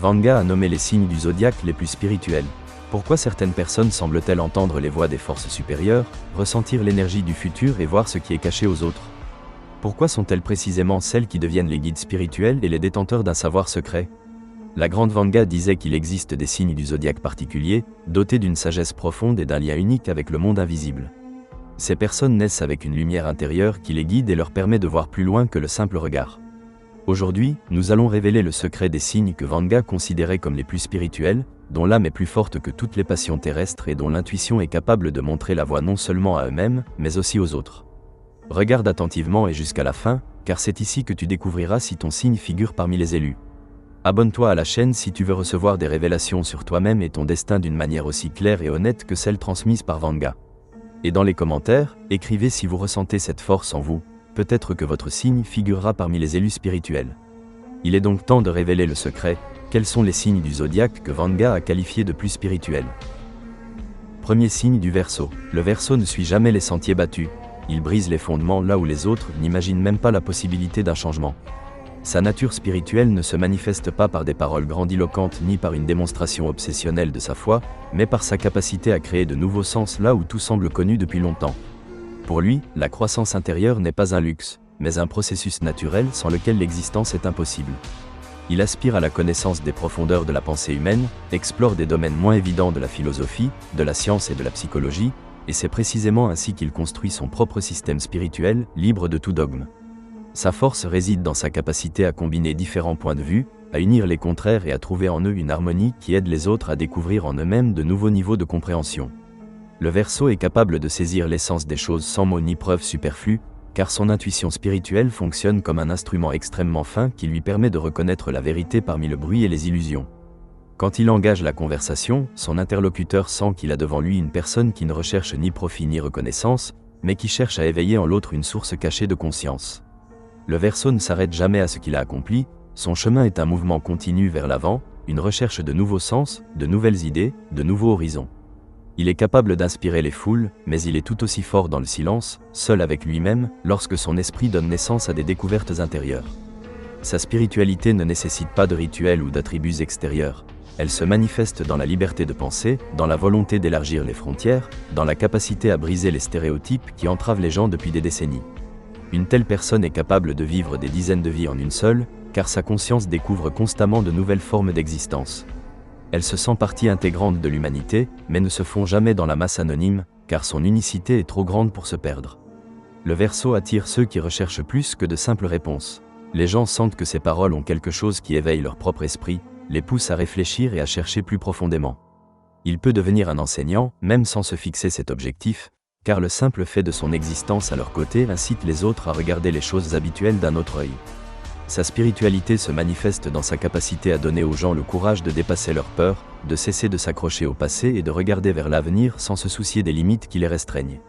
Vanga a nommé les signes du zodiaque les plus spirituels. Pourquoi certaines personnes semblent-elles entendre les voix des forces supérieures, ressentir l'énergie du futur et voir ce qui est caché aux autres? Pourquoi sont-elles précisément celles qui deviennent les guides spirituels et les détenteurs d'un savoir secret? La grande Vanga disait qu'il existe des signes du zodiaque particuliers, dotés d'une sagesse profonde et d'un lien unique avec le monde invisible. Ces personnes naissent avec une lumière intérieure qui les guide et leur permet de voir plus loin que le simple regard. Aujourd'hui, nous allons révéler le secret des signes que Vanga considérait comme les plus spirituels, dont l'âme est plus forte que toutes les passions terrestres et dont l'intuition est capable de montrer la voie non seulement à eux-mêmes, mais aussi aux autres. Regarde attentivement et jusqu'à la fin, car c'est ici que tu découvriras si ton signe figure parmi les élus. Abonne-toi à la chaîne si tu veux recevoir des révélations sur toi-même et ton destin d'une manière aussi claire et honnête que celle transmise par Vanga. Et dans les commentaires, écrivez si vous ressentez cette force en vous. Peut-être que votre signe figurera parmi les élus spirituels. Il est donc temps de révéler le secret. Quels sont les signes du zodiaque que Vanga a qualifiés de plus spirituels? Premier signe du Verseau. Le Verseau ne suit jamais les sentiers battus. Il brise les fondements là où les autres n'imaginent même pas la possibilité d'un changement. Sa nature spirituelle ne se manifeste pas par des paroles grandiloquentes ni par une démonstration obsessionnelle de sa foi, mais par sa capacité à créer de nouveaux sens là où tout semble connu depuis longtemps. Pour lui, la croissance intérieure n'est pas un luxe, mais un processus naturel sans lequel l'existence est impossible. Il aspire à la connaissance des profondeurs de la pensée humaine, explore des domaines moins évidents de la philosophie, de la science et de la psychologie, et c'est précisément ainsi qu'il construit son propre système spirituel, libre de tout dogme. Sa force réside dans sa capacité à combiner différents points de vue, à unir les contraires et à trouver en eux une harmonie qui aide les autres à découvrir en eux-mêmes de nouveaux niveaux de compréhension. Le Verseau est capable de saisir l'essence des choses sans mots ni preuves superflues, car son intuition spirituelle fonctionne comme un instrument extrêmement fin qui lui permet de reconnaître la vérité parmi le bruit et les illusions. Quand il engage la conversation, son interlocuteur sent qu'il a devant lui une personne qui ne recherche ni profit ni reconnaissance, mais qui cherche à éveiller en l'autre une source cachée de conscience. Le Verseau ne s'arrête jamais à ce qu'il a accompli, son chemin est un mouvement continu vers l'avant, une recherche de nouveaux sens, de nouvelles idées, de nouveaux horizons. Il est capable d'inspirer les foules, mais il est tout aussi fort dans le silence, seul avec lui-même, lorsque son esprit donne naissance à des découvertes intérieures. Sa spiritualité ne nécessite pas de rituels ou d'attributs extérieurs. Elle se manifeste dans la liberté de penser, dans la volonté d'élargir les frontières, dans la capacité à briser les stéréotypes qui entravent les gens depuis des décennies. Une telle personne est capable de vivre des dizaines de vies en une seule, car sa conscience découvre constamment de nouvelles formes d'existence. Elle se sent partie intégrante de l'humanité, mais ne se fond jamais dans la masse anonyme, car son unicité est trop grande pour se perdre. Le Verseau attire ceux qui recherchent plus que de simples réponses. Les gens sentent que ses paroles ont quelque chose qui éveille leur propre esprit, les pousse à réfléchir et à chercher plus profondément. Il peut devenir un enseignant, même sans se fixer cet objectif, car le simple fait de son existence à leur côté incite les autres à regarder les choses habituelles d'un autre œil. Sa spiritualité se manifeste dans sa capacité à donner aux gens le courage de dépasser leurs peurs, de cesser de s'accrocher au passé et de regarder vers l'avenir sans se soucier des limites qui les restreignent.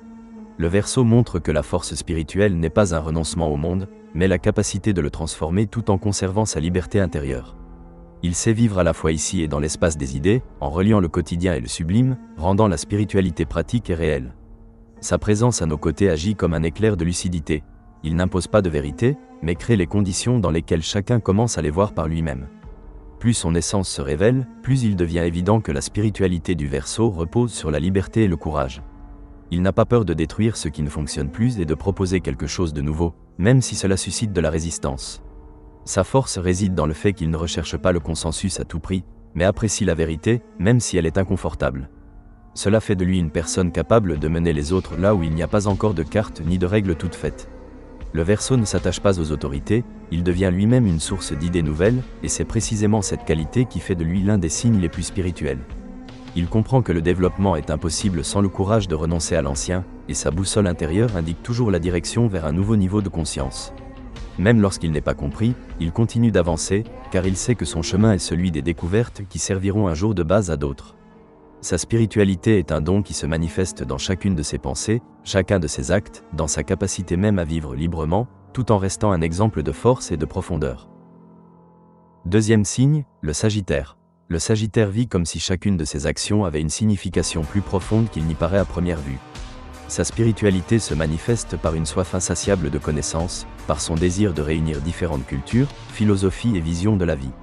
Le Verseau montre que la force spirituelle n'est pas un renoncement au monde, mais la capacité de le transformer tout en conservant sa liberté intérieure. Il sait vivre à la fois ici et dans l'espace des idées, en reliant le quotidien et le sublime, rendant la spiritualité pratique et réelle. Sa présence à nos côtés agit comme un éclair de lucidité. Il n'impose pas de vérité, mais crée les conditions dans lesquelles chacun commence à les voir par lui-même. Plus son essence se révèle, plus il devient évident que la spiritualité du Verseau repose sur la liberté et le courage. Il n'a pas peur de détruire ce qui ne fonctionne plus et de proposer quelque chose de nouveau, même si cela suscite de la résistance. Sa force réside dans le fait qu'il ne recherche pas le consensus à tout prix, mais apprécie la vérité, même si elle est inconfortable. Cela fait de lui une personne capable de mener les autres là où il n'y a pas encore de cartes ni de règles toutes faites. Le Verseau ne s'attache pas aux autorités, il devient lui-même une source d'idées nouvelles, et c'est précisément cette qualité qui fait de lui l'un des signes les plus spirituels. Il comprend que le développement est impossible sans le courage de renoncer à l'ancien, et sa boussole intérieure indique toujours la direction vers un nouveau niveau de conscience. Même lorsqu'il n'est pas compris, il continue d'avancer, car il sait que son chemin est celui des découvertes qui serviront un jour de base à d'autres. Sa spiritualité est un don qui se manifeste dans chacune de ses pensées, chacun de ses actes, dans sa capacité même à vivre librement, tout en restant un exemple de force et de profondeur. Deuxième signe, le Sagittaire. Le Sagittaire vit comme si chacune de ses actions avait une signification plus profonde qu'il n'y paraît à première vue. Sa spiritualité se manifeste par une soif insatiable de connaissances, par son désir de réunir différentes cultures, philosophies et visions de la vie.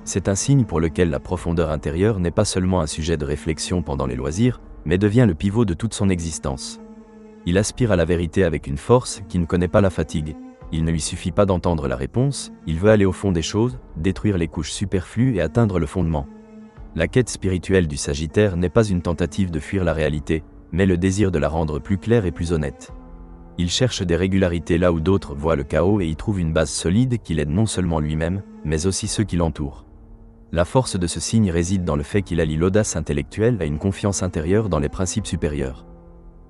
C'est un signe pour lequel la profondeur intérieure n'est pas seulement un sujet de réflexion pendant les loisirs, mais devient le pivot de toute son existence. Il aspire à la vérité avec une force qui ne connaît pas la fatigue. Il ne lui suffit pas d'entendre la réponse, il veut aller au fond des choses, détruire les couches superflues et atteindre le fondement. La quête spirituelle du Sagittaire n'est pas une tentative de fuir la réalité, mais le désir de la rendre plus claire et plus honnête. Il cherche des régularités là où d'autres voient le chaos et y trouve une base solide qui l'aide non seulement lui-même, mais aussi ceux qui l'entourent. La force de ce signe réside dans le fait qu'il allie l'audace intellectuelle à une confiance intérieure dans les principes supérieurs.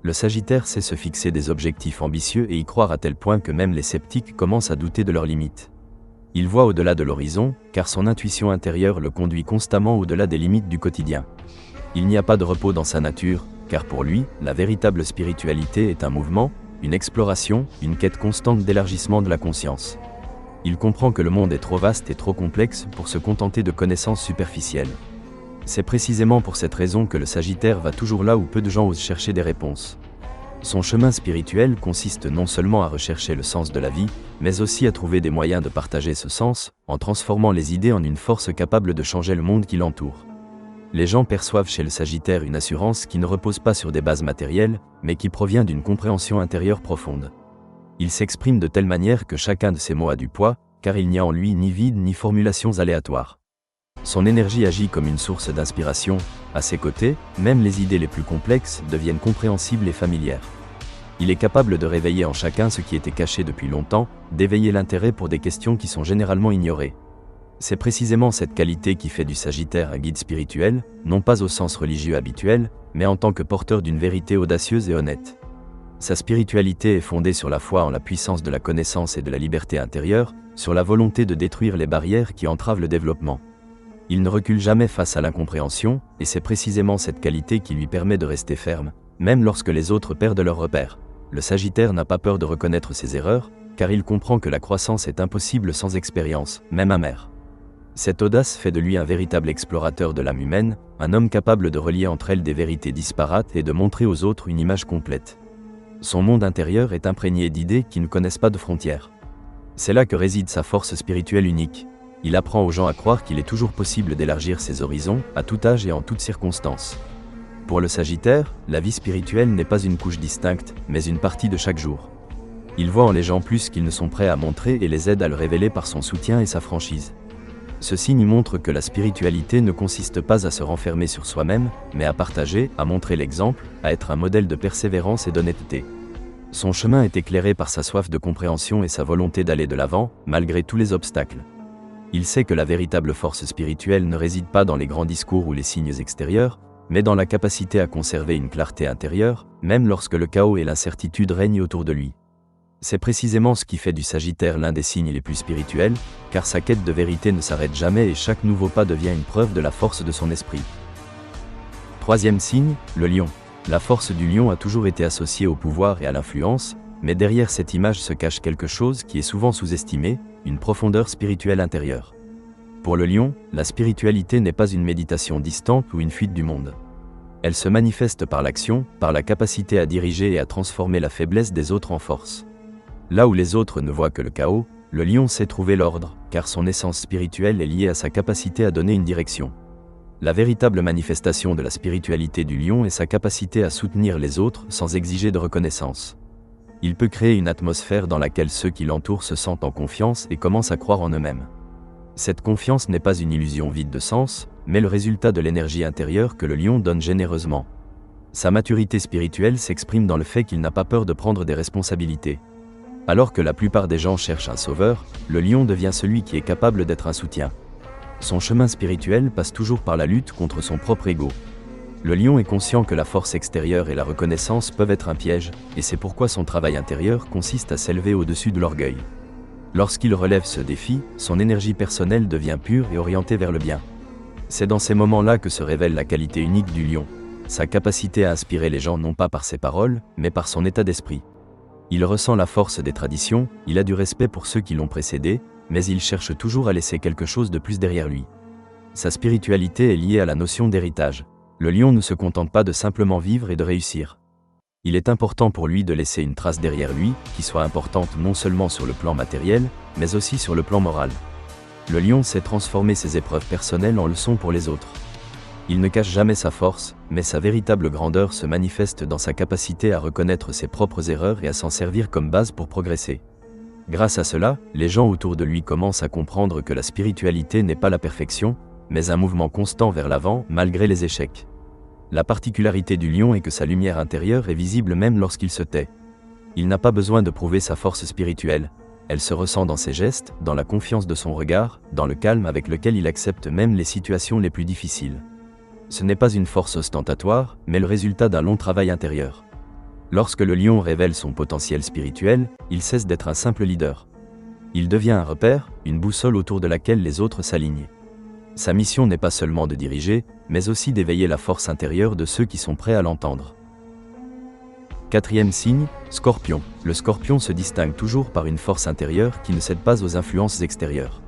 Le Sagittaire sait se fixer des objectifs ambitieux et y croire à tel point que même les sceptiques commencent à douter de leurs limites. Il voit au-delà de l'horizon, car son intuition intérieure le conduit constamment au-delà des limites du quotidien. Il n'y a pas de repos dans sa nature, car pour lui, la véritable spiritualité est un mouvement, une exploration, une quête constante d'élargissement de la conscience. Il comprend que le monde est trop vaste et trop complexe pour se contenter de connaissances superficielles. C'est précisément pour cette raison que le Sagittaire va toujours là où peu de gens osent chercher des réponses. Son chemin spirituel consiste non seulement à rechercher le sens de la vie, mais aussi à trouver des moyens de partager ce sens, en transformant les idées en une force capable de changer le monde qui l'entoure. Les gens perçoivent chez le Sagittaire une assurance qui ne repose pas sur des bases matérielles, mais qui provient d'une compréhension intérieure profonde. Il s'exprime de telle manière que chacun de ses mots a du poids, car il n'y a en lui ni vide ni formulations aléatoires. Son énergie agit comme une source d'inspiration, à ses côtés, même les idées les plus complexes deviennent compréhensibles et familières. Il est capable de réveiller en chacun ce qui était caché depuis longtemps, d'éveiller l'intérêt pour des questions qui sont généralement ignorées. C'est précisément cette qualité qui fait du Sagittaire un guide spirituel, non pas au sens religieux habituel, mais en tant que porteur d'une vérité audacieuse et honnête. Sa spiritualité est fondée sur la foi en la puissance de la connaissance et de la liberté intérieure, sur la volonté de détruire les barrières qui entravent le développement. Il ne recule jamais face à l'incompréhension, et c'est précisément cette qualité qui lui permet de rester ferme, même lorsque les autres perdent leurs repères. Le Sagittaire n'a pas peur de reconnaître ses erreurs, car il comprend que la croissance est impossible sans expérience, même amère. Cette audace fait de lui un véritable explorateur de l'âme humaine, un homme capable de relier entre elles des vérités disparates et de montrer aux autres une image complète. Son monde intérieur est imprégné d'idées qui ne connaissent pas de frontières. C'est là que réside sa force spirituelle unique. Il apprend aux gens à croire qu'il est toujours possible d'élargir ses horizons, à tout âge et en toutes circonstances. Pour le Sagittaire, la vie spirituelle n'est pas une couche distincte, mais une partie de chaque jour. Il voit en les gens plus qu'ils ne sont prêts à montrer et les aide à le révéler par son soutien et sa franchise. Ce signe montre que la spiritualité ne consiste pas à se renfermer sur soi-même, mais à partager, à montrer l'exemple, à être un modèle de persévérance et d'honnêteté. Son chemin est éclairé par sa soif de compréhension et sa volonté d'aller de l'avant, malgré tous les obstacles. Il sait que la véritable force spirituelle ne réside pas dans les grands discours ou les signes extérieurs, mais dans la capacité à conserver une clarté intérieure, même lorsque le chaos et l'incertitude règnent autour de lui. C'est précisément ce qui fait du Sagittaire l'un des signes les plus spirituels, car sa quête de vérité ne s'arrête jamais et chaque nouveau pas devient une preuve de la force de son esprit. Troisième signe, le Lion. La force du Lion a toujours été associée au pouvoir et à l'influence, mais derrière cette image se cache quelque chose qui est souvent sous-estimé, une profondeur spirituelle intérieure. Pour le Lion, la spiritualité n'est pas une méditation distante ou une fuite du monde. Elle se manifeste par l'action, par la capacité à diriger et à transformer la faiblesse des autres en force. Là où les autres ne voient que le chaos, le Lion sait trouver l'ordre, car son essence spirituelle est liée à sa capacité à donner une direction. La véritable manifestation de la spiritualité du Lion est sa capacité à soutenir les autres sans exiger de reconnaissance. Il peut créer une atmosphère dans laquelle ceux qui l'entourent se sentent en confiance et commencent à croire en eux-mêmes. Cette confiance n'est pas une illusion vide de sens, mais le résultat de l'énergie intérieure que le Lion donne généreusement. Sa maturité spirituelle s'exprime dans le fait qu'il n'a pas peur de prendre des responsabilités. Alors que la plupart des gens cherchent un sauveur, le Lion devient celui qui est capable d'être un soutien. Son chemin spirituel passe toujours par la lutte contre son propre ego. Le Lion est conscient que la force extérieure et la reconnaissance peuvent être un piège, et c'est pourquoi son travail intérieur consiste à s'élever au-dessus de l'orgueil. Lorsqu'il relève ce défi, son énergie personnelle devient pure et orientée vers le bien. C'est dans ces moments-là que se révèle la qualité unique du Lion, sa capacité à inspirer les gens non pas par ses paroles, mais par son état d'esprit. Il ressent la force des traditions, il a du respect pour ceux qui l'ont précédé, mais il cherche toujours à laisser quelque chose de plus derrière lui. Sa spiritualité est liée à la notion d'héritage. Le Lion ne se contente pas de simplement vivre et de réussir. Il est important pour lui de laisser une trace derrière lui, qui soit importante non seulement sur le plan matériel, mais aussi sur le plan moral. Le lion sait transformer ses épreuves personnelles en leçons pour les autres. Il ne cache jamais sa force, mais sa véritable grandeur se manifeste dans sa capacité à reconnaître ses propres erreurs et à s'en servir comme base pour progresser. Grâce à cela, les gens autour de lui commencent à comprendre que la spiritualité n'est pas la perfection, mais un mouvement constant vers l'avant, malgré les échecs. La particularité du lion est que sa lumière intérieure est visible même lorsqu'il se tait. Il n'a pas besoin de prouver sa force spirituelle. Elle se ressent dans ses gestes, dans la confiance de son regard, dans le calme avec lequel il accepte même les situations les plus difficiles. Ce n'est pas une force ostentatoire, mais le résultat d'un long travail intérieur. Lorsque le lion révèle son potentiel spirituel, il cesse d'être un simple leader. Il devient un repère, une boussole autour de laquelle les autres s'alignent. Sa mission n'est pas seulement de diriger, mais aussi d'éveiller la force intérieure de ceux qui sont prêts à l'entendre. Quatrième signe, Scorpion. Le Scorpion se distingue toujours par une force intérieure qui ne cède pas aux influences extérieures.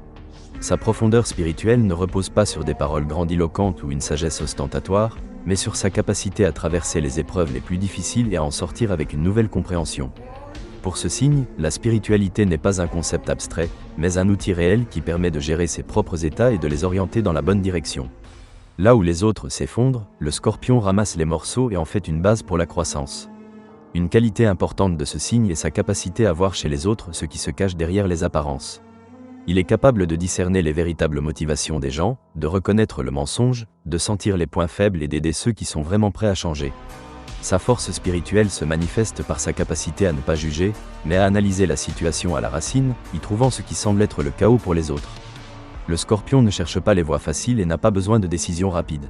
Sa profondeur spirituelle ne repose pas sur des paroles grandiloquentes ou une sagesse ostentatoire, mais sur sa capacité à traverser les épreuves les plus difficiles et à en sortir avec une nouvelle compréhension. Pour ce signe, la spiritualité n'est pas un concept abstrait, mais un outil réel qui permet de gérer ses propres états et de les orienter dans la bonne direction. Là où les autres s'effondrent, le Scorpion ramasse les morceaux et en fait une base pour la croissance. Une qualité importante de ce signe est sa capacité à voir chez les autres ce qui se cache derrière les apparences. Il est capable de discerner les véritables motivations des gens, de reconnaître le mensonge, de sentir les points faibles et d'aider ceux qui sont vraiment prêts à changer. Sa force spirituelle se manifeste par sa capacité à ne pas juger, mais à analyser la situation à la racine, y trouvant ce qui semble être le chaos pour les autres. Le Scorpion ne cherche pas les voies faciles et n'a pas besoin de décisions rapides.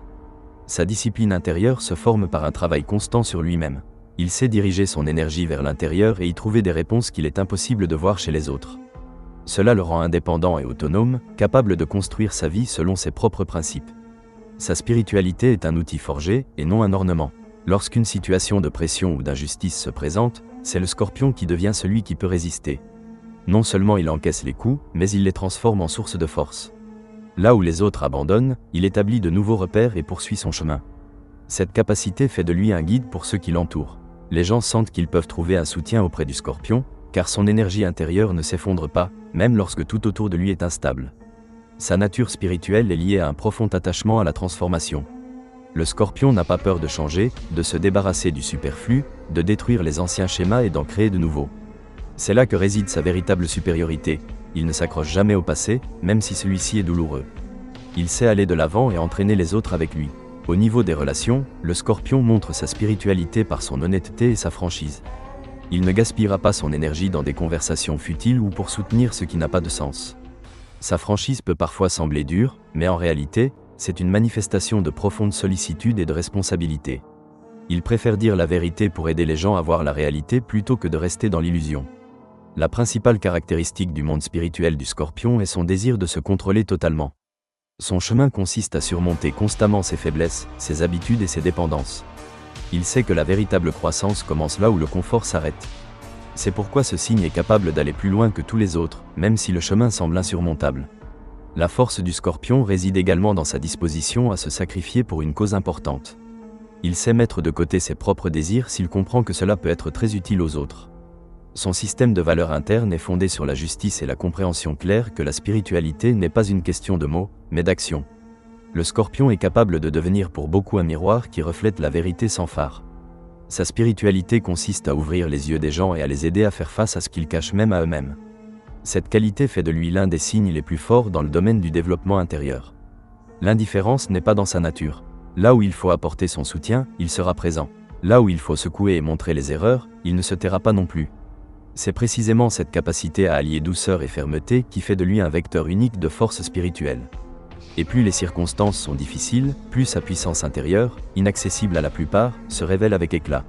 Sa discipline intérieure se forme par un travail constant sur lui-même. Il sait diriger son énergie vers l'intérieur et y trouver des réponses qu'il est impossible de voir chez les autres. Cela le rend indépendant et autonome, capable de construire sa vie selon ses propres principes. Sa spiritualité est un outil forgé, et non un ornement. Lorsqu'une situation de pression ou d'injustice se présente, c'est le Scorpion qui devient celui qui peut résister. Non seulement il encaisse les coups, mais il les transforme en source de force. Là où les autres abandonnent, il établit de nouveaux repères et poursuit son chemin. Cette capacité fait de lui un guide pour ceux qui l'entourent. Les gens sentent qu'ils peuvent trouver un soutien auprès du Scorpion, car son énergie intérieure ne s'effondre pas, même lorsque tout autour de lui est instable. Sa nature spirituelle est liée à un profond attachement à la transformation. Le Scorpion n'a pas peur de changer, de se débarrasser du superflu, de détruire les anciens schémas et d'en créer de nouveaux. C'est là que réside sa véritable supériorité. Il ne s'accroche jamais au passé, même si celui-ci est douloureux. Il sait aller de l'avant et entraîner les autres avec lui. Au niveau des relations, le Scorpion montre sa spiritualité par son honnêteté et sa franchise. Il ne gaspillera pas son énergie dans des conversations futiles ou pour soutenir ce qui n'a pas de sens. Sa franchise peut parfois sembler dure, mais en réalité, c'est une manifestation de profonde sollicitude et de responsabilité. Il préfère dire la vérité pour aider les gens à voir la réalité plutôt que de rester dans l'illusion. La principale caractéristique du monde spirituel du Scorpion est son désir de se contrôler totalement. Son chemin consiste à surmonter constamment ses faiblesses, ses habitudes et ses dépendances. Il sait que la véritable croissance commence là où le confort s'arrête. C'est pourquoi ce signe est capable d'aller plus loin que tous les autres, même si le chemin semble insurmontable. La force du Scorpion réside également dans sa disposition à se sacrifier pour une cause importante. Il sait mettre de côté ses propres désirs s'il comprend que cela peut être très utile aux autres. Son système de valeurs internes est fondé sur la justice et la compréhension claire que la spiritualité n'est pas une question de mots, mais d'action. Le Scorpion est capable de devenir pour beaucoup un miroir qui reflète la vérité sans fard. Sa spiritualité consiste à ouvrir les yeux des gens et à les aider à faire face à ce qu'ils cachent même à eux-mêmes. Cette qualité fait de lui l'un des signes les plus forts dans le domaine du développement intérieur. L'indifférence n'est pas dans sa nature. Là où il faut apporter son soutien, il sera présent. Là où il faut secouer et montrer les erreurs, il ne se taira pas non plus. C'est précisément cette capacité à allier douceur et fermeté qui fait de lui un vecteur unique de force spirituelle. Et plus les circonstances sont difficiles, plus sa puissance intérieure, inaccessible à la plupart, se révèle avec éclat.